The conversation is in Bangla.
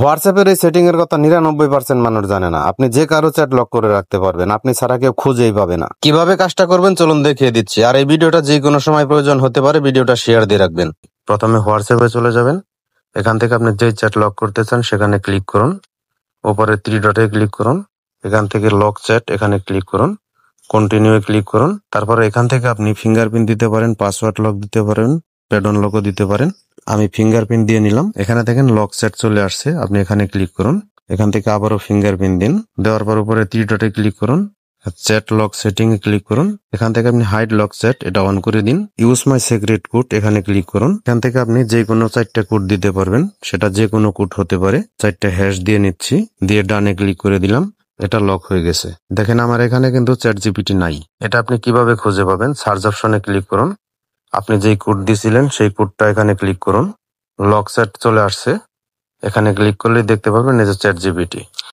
হোয়াটসঅ্যাপের এই সেটিং এর কথা 99% মানুষ জানে না। আপনি যে কারো চ্যাট লক করে রাখতে পারবেন, আপনি ছাড়া কেউ খুঁজেই পাবে না। কিভাবে কাজটা করবেন চলুন দেখিয়ে দিচ্ছি। আর এই ভিডিওটা যে কোনো সময় প্রয়োজন হতে পারে, ভিডিওটা শেয়ার দিয়ে রাখবেন। প্রথমে হোয়াটসঅ্যাপে চলে যাবেন। এখান থেকে আপনি যে চ্যাট লক করতে চান সেখানে ক্লিক করুন। উপরে 3 ডটে ক্লিক করুন। এখান থেকে লক চ্যাট এখানে ক্লিক করুন। কন্টিনিউ ক্লিক করুন। তারপরে এখান থেকে আপনি ফিঙ্গারপ্রিন্ট দিতে পারেন, পাসওয়ার্ড লক দিতে পারেন, প্যাডন লকও দিতে পারেন। আমি ফিঙ্গারপ্রিন্ট দিয়ে নিলাম। এখানে দেখেন লক চ্যাট চলে আসছে, আপনি এখানে ক্লিক করুন। এখান থেকে আবারও ফিঙ্গারপ্রিন্ট দিন। দেওয়ার পর উপরে 3 ডটে ক্লিক করুন। চ্যাট লক সেটিং এ ক্লিক করুন। এখান থেকে আপনি হাইড লক চ্যাট এটা অন করে দিন। ইউজ মাই সিক্রেট কোড এখানে ক্লিক করুন। এখান থেকে আপনি যে কোনো 4টা কোড দিতে পারবেন, সেটা যে কোনো কোড হতে পারে। 4টা হ্যাশ দিয়ে নিচ্ছি, দিয়ে ডানে ক্লিক করে দিলাম। এটা লক হয়ে গেছে। দেখেন আমার এখানে কিন্তু চ্যাট জিপিটি নাই। এটা আপনি কিভাবে খুঁজে পাবেন? সার্চ অপশনে ক্লিক করুন। আপনি যেই কোড দিয়েছিলেন সেই কোডটা এখানে ক্লিক করুন। লক চ্যাট চলে আসছে, এখানে ক্লিক করলেই দেখতে পাবেন এই যে চ্যাট জিপিটি।